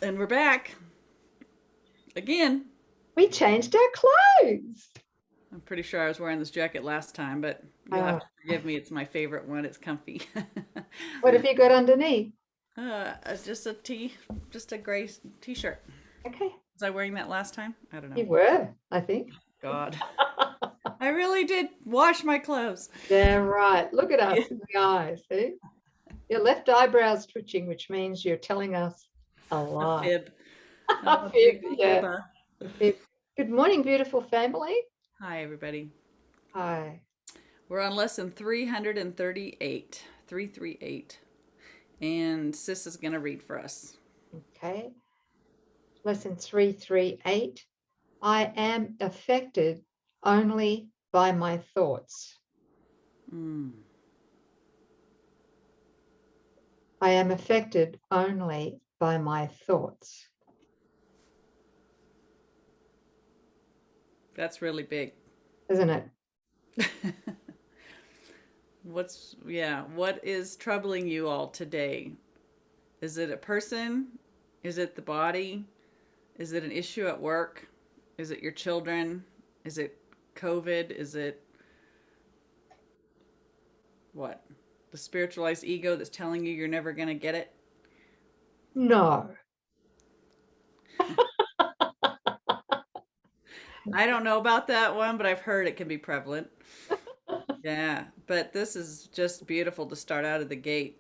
And we're back again. We changed our clothes. I'm pretty sure I was wearing this jacket last time, but you'll have Oh, to forgive me. It's my favorite one. It's comfy. what have you got underneath? Just a just a gray t-shirt. Okay, Was I wearing that last time? I don't know. you were, I think. God, I really did wash my clothes. Yeah, right. Look at us in the eyes. See? Your left eyebrow's twitching, which means you're telling us a A lie. fib. I'm A a fib, big yeah. fibber. A fib. Good morning, beautiful family. Hi, everybody. Hi. We're on lesson 338. 338. And Sis is going to read for us. Okay. Lesson 338. I am affected only by my thoughts. Mm. I am affected only by my thoughts. That's really big. Isn't it? What is troubling you all today? Is it a person? Is it the body? Is it an issue at work? Is it your children? Is it COVID? Is it what? The spiritualized ego that's telling you you're never going to get it? No. I don't know about that one, but I've heard it can be prevalent. Yeah, but this is just beautiful to start out of the gate.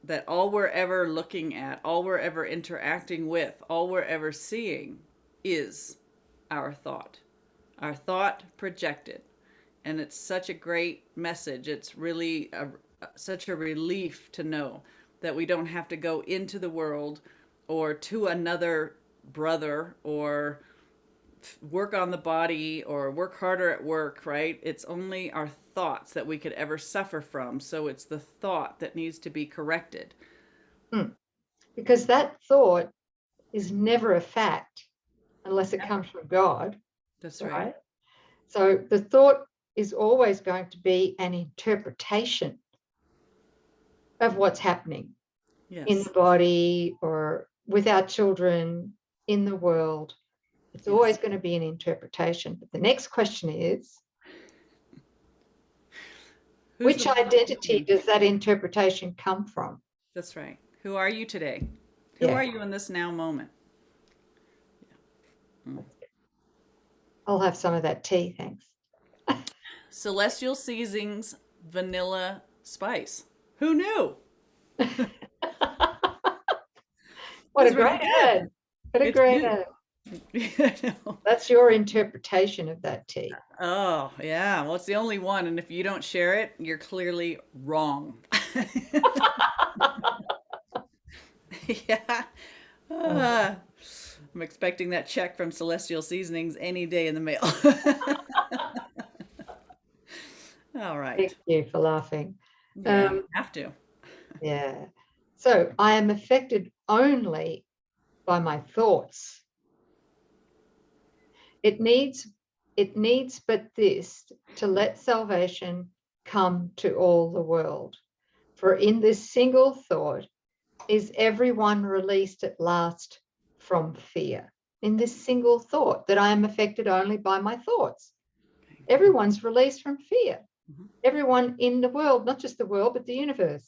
That all we're ever looking at, all we're ever interacting with, all we're ever seeing is our thought projected. And it's such a great message. It's really such a relief to know that we don't have to go into the world or to another brother or work on the body or work harder at work, right? It's only our thoughts that we could ever suffer from. So it's the thought that needs to be corrected. Because that thought is never a fact unless it comes from God, That's right. right? So the thought is always going to be an interpretation of what's happening in the Yes. body or with our children in the world. It's Yes. always going to be an interpretation. But the next question is, Who's the which one identity speaking? does that interpretation come from? That's right. Who are you today? Who are Yeah, you in this now moment? Mm. I'll have some of that tea, thanks. Celestial Seasonings Vanilla Spice. Who knew? What a It's really great good. ad. What a It's great beautiful. ad. I know. That's your interpretation of that tea. Oh, yeah. Well, it's the only one. And if you don't share it, you're clearly wrong. Yeah. Ah, I'm expecting that check from Celestial Seasonings any day in the mail. All right. Thank you for laughing. Yeah, Um, have to. yeah. So I am affected only by my thoughts. It needs but this to let salvation come to all the world. For in this single thought is everyone released at last from fear. In this single thought that I am affected only by my thoughts. Everyone's released from fear. Mhm. Everyone in the world, not just the world, but the universe.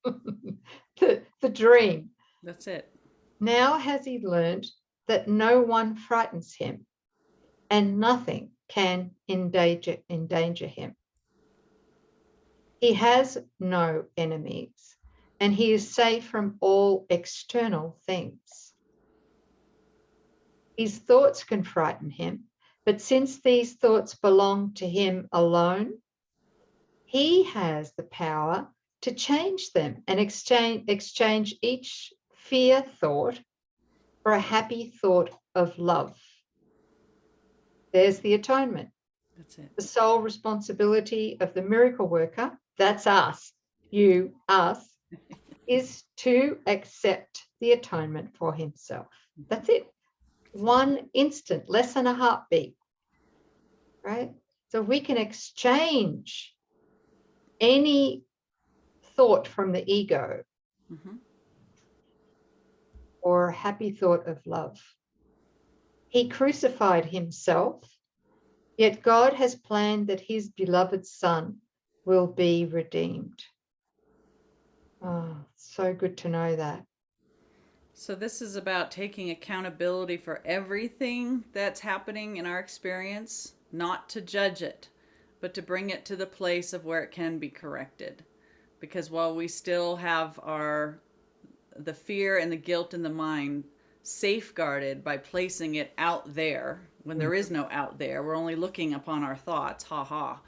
the dream. That's it. Now has he learned that no one frightens him and nothing can endanger him. He has no enemies and he is safe from all external things. His thoughts can frighten him, but since these thoughts belong to him alone, he has the power to change them and exchange each fear thought for a happy thought of love. There's the atonement. That's it. The sole responsibility of the miracle worker, that's us, you, us, is to accept the atonement for himself. That's it. One instant, less than a heartbeat, right? So we can exchange any thought from the ego Mm-hmm. or a happy thought of love. He crucified himself, yet God has planned that his beloved Son will be redeemed. Oh, so good to know that. So this is about taking accountability for everything that's happening in our experience, not to judge it, but to bring it to the place of where it can be corrected. Because while we still have the fear and the guilt in the mind safeguarded by placing it out there when there is no out there, we're only looking upon our thoughts, ha ha.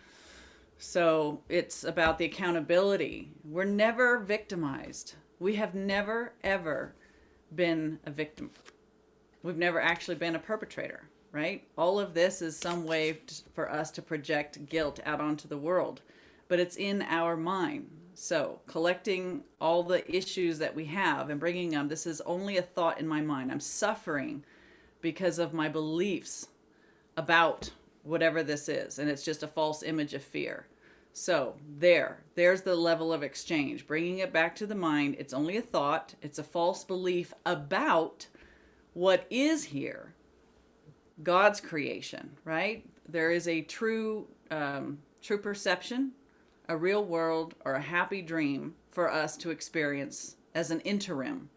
So it's about the accountability. We're never victimized. We have never ever been a victim. We've never actually been a perpetrator, right? All of this is some way for us to project guilt out onto the world, but it's in our mind. So collecting all the issues that we have and bringing them, this is only a thought in my mind. I'm suffering because of my beliefs about whatever this is, and it's just a false image of fear. So there's the level of exchange, bringing it back to the mind. It's only a thought. It's a false belief about what is here, God's creation, right? There is a true perception, a real world, or a happy dream for us to experience as an interim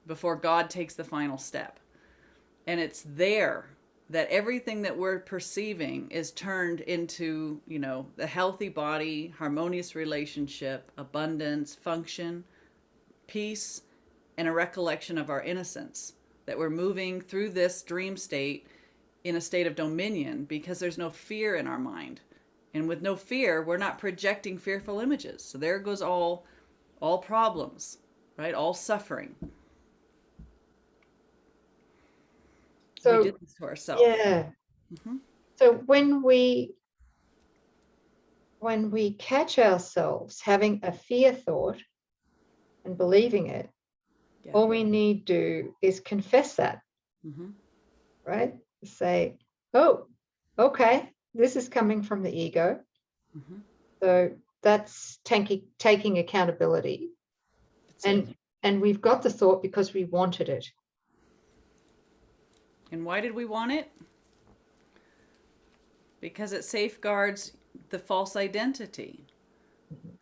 before God takes the final step. And it's there that everything that we're perceiving is turned into, the healthy body, harmonious relationship, abundance, function, peace, and a recollection of our innocence. That we're moving through this dream state in a state of dominion because there's no fear in our mind. And with no fear, we're not projecting fearful images. So there goes all problems, right? All suffering. So we did this to ourselves. Yeah. Mm-hmm. So when we catch ourselves having a fear thought and believing it, all we need to do is confess that, right? Say, oh, okay, this is coming from the ego. So that's taking accountability. And we've got the thought because we wanted it. And why did we want it? Because it safeguards the false identity,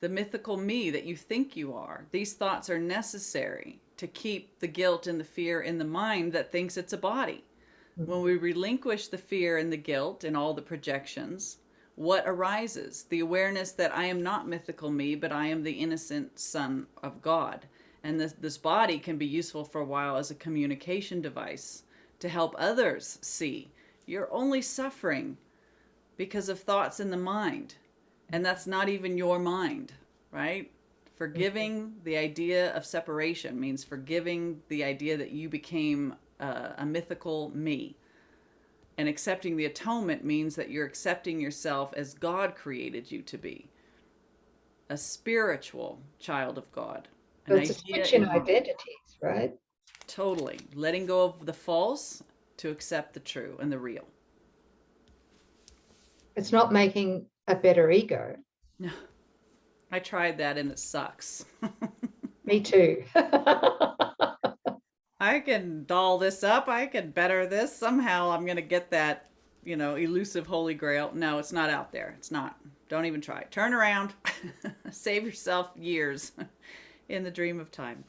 the mythical me that you think you are. These thoughts are necessary to keep the guilt and the fear in the mind that thinks it's a body. When we relinquish the fear and the guilt and all the projections, what arises? The awareness that I am not mythical me, but I am the innocent son of God. And this body can be useful for a while as a communication device to help others see you're only suffering because of thoughts in the mind. And that's not even your mind, right? Forgiving the idea of separation means forgiving the idea that you became a mythical me. And accepting the atonement means that you're accepting yourself as God created you to be. A spiritual child of God. So it's a switch in identities, right? Totally. Letting go of the false to accept the true and the real. It's not making a better ego. No. I tried that and it sucks. Me too. I can doll this up. I can better this. Somehow I'm going to get that, elusive holy grail. No, it's not out there. It's not. Don't even try. Turn around. Save yourself years in the dream of time.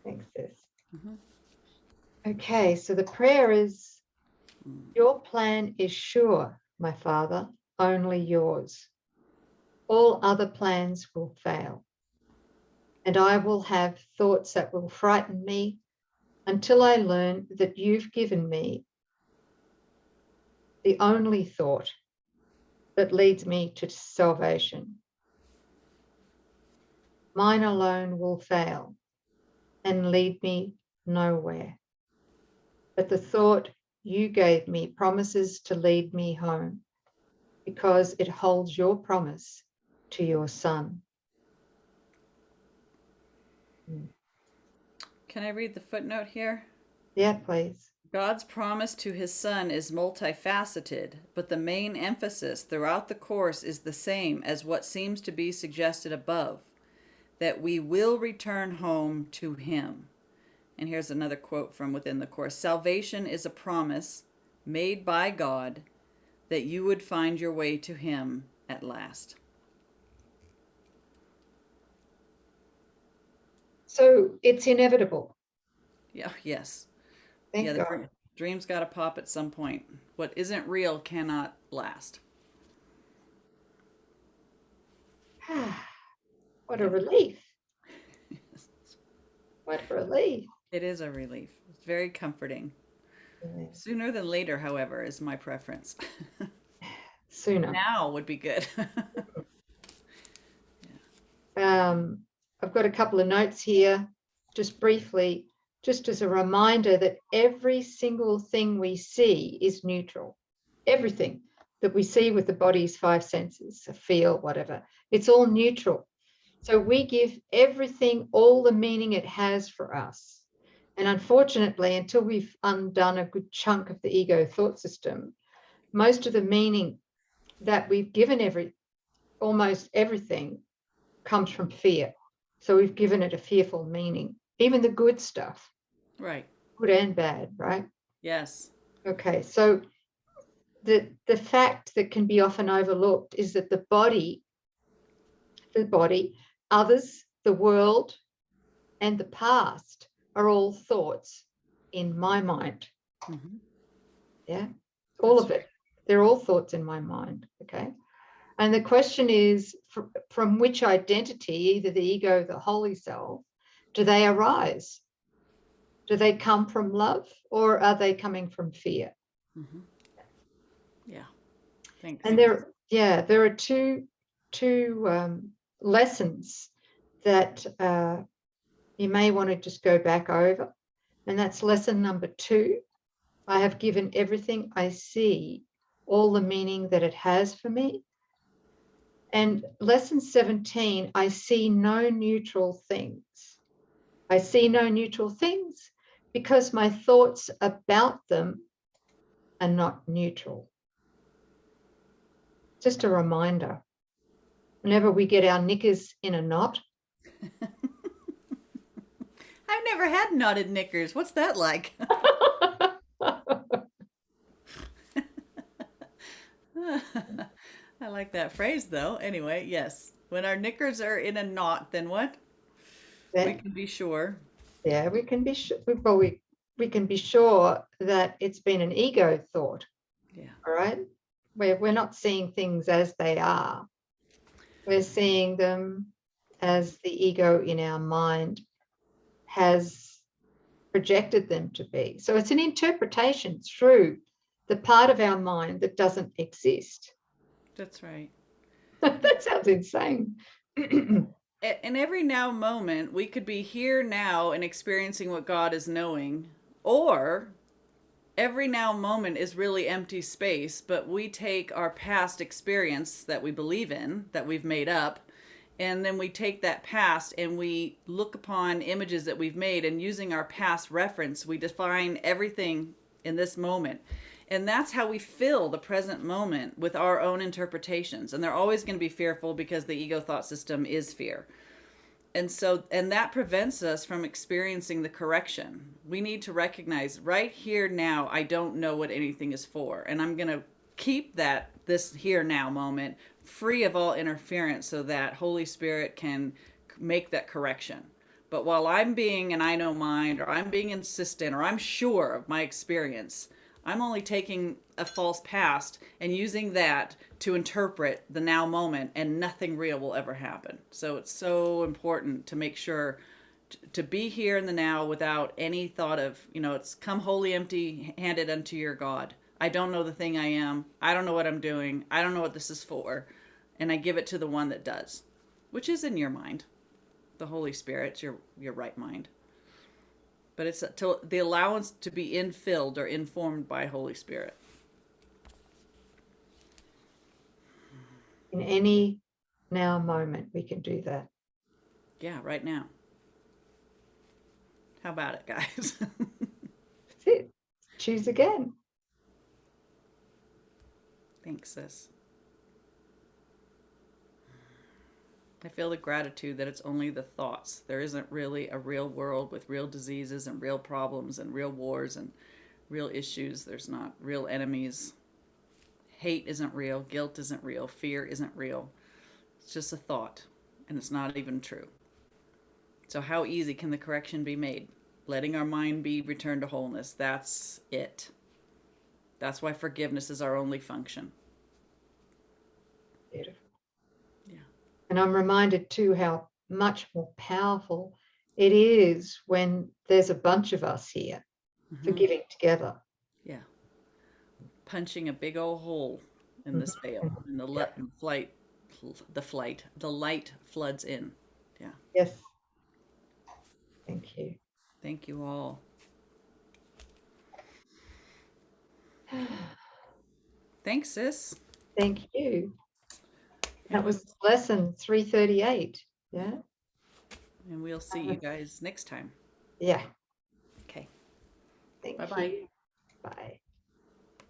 Thanks, sis. Okay, so the prayer is, your plan is sure, my Father, only yours. All other plans will fail. And I will have thoughts that will frighten me until I learn that you've given me the only thought that leads me to salvation. Mine alone will fail and lead me nowhere. But the thought you gave me promises to lead me home because it holds your promise to your Son. Can I read the footnote here? Yeah, please. God's promise to his Son is multifaceted, but the main emphasis throughout the course is the same as what seems to be suggested above, that we will return home to him. And here's another quote from within the Course. Salvation is a promise made by God that you would find your way to Him at last. So it's inevitable. Yeah, yes. Thank Yeah, God. dream's got to pop at some point. What isn't real cannot last. What Yeah. a relief. What a relief. It is a relief. It's very comforting. Yeah. Sooner than later, however, is my preference. Sooner. Now would be good. I've got a couple of notes here, just briefly, just as a reminder that every single thing we see is neutral. Everything that we see with the body's five senses, feel, whatever, it's all neutral. So we give everything all the meaning it has for us. And unfortunately, until we've undone a good chunk of the ego thought system, most of the meaning that we've given almost everything comes from fear. So we've given it a fearful meaning, even the good stuff. Right. Good and bad, right? Yes. Okay, so the fact that can be often overlooked is that the body, others, the world, and the past are all thoughts in my mind. Mm-hmm. Yeah, all That's of it. They're all thoughts in my mind. Okay. And the question is, from which identity, either the ego, the holy self, do they arise? Do they come from love, or are they coming from fear? Mm-hmm. Yeah. Thanks. And there are two lessons that you may want to just go back over. And that's lesson number 2. I have given everything I see all the meaning that it has for me. And lesson 17, I see no neutral things. I see no neutral things because my thoughts about them are not neutral. Just a reminder. Whenever we get our knickers in a knot. I've never had knotted knickers. What's that like? I like that phrase though. Anyway, yes. When our knickers are in a knot, then what? We can be sure. Yeah, we can be sure. Well, we can be sure that it's been an ego thought. Yeah. All right. We're not seeing things as they are. We're seeing them as the ego in our mind has projected them to be. So it's an interpretation through the part of our mind that doesn't exist. That's right. That sounds insane. In every now moment, we could be here now and experiencing what God is knowing, or every now moment is really empty space, but we take our past experience that we believe in, that we've made up, and then we take that past and we look upon images that we've made, and using our past reference, we define everything in this moment. And that's how we fill the present moment with our own interpretations. And they're always going to be fearful because the ego thought system is fear. And that prevents us from experiencing the correction. We need to recognize right here now, I don't know what anything is for. And I'm going to keep this here now moment free of all interference so that Holy Spirit can make that correction. But while I'm being an I know mind, or I'm being insistent, or I'm sure of my experience, I'm only taking a false past and using that to interpret the now moment, and nothing real will ever happen. So it's so important to make sure to be here in the now without any thought of, it's come wholly empty handed unto your God. I don't know the thing I am. I don't know what I'm doing. I don't know what this is for. And I give it to the one that does, which is in your mind. The Holy Spirit, your right mind. But it's the allowance to be infilled or informed by Holy Spirit. In any now moment, we can do that. Yeah, right now. How about it, guys? That's it. Choose again. Thanks, sis. I feel the gratitude that it's only the thoughts. There isn't really a real world with real diseases and real problems and real wars and real issues. There's not real enemies. Hate isn't real. Guilt isn't real. Fear isn't real. It's just a thought, and it's not even true. So, how easy can the correction be made? Letting our mind be returned to wholeness. That's it. That's why forgiveness is our only function. Beautiful. Yeah. And I'm reminded too how much more powerful it is when there's a bunch of us here forgiving together. Yeah. Punching a big old hole in this veil, and the Yep. the light floods in. Yeah. Yes. Thank you. Thank you all. Thanks, sis. Thank you. And That was lesson 338. Yeah. we'll see you guys next time. Yeah. Okay. Thank Bye-bye. you. Bye.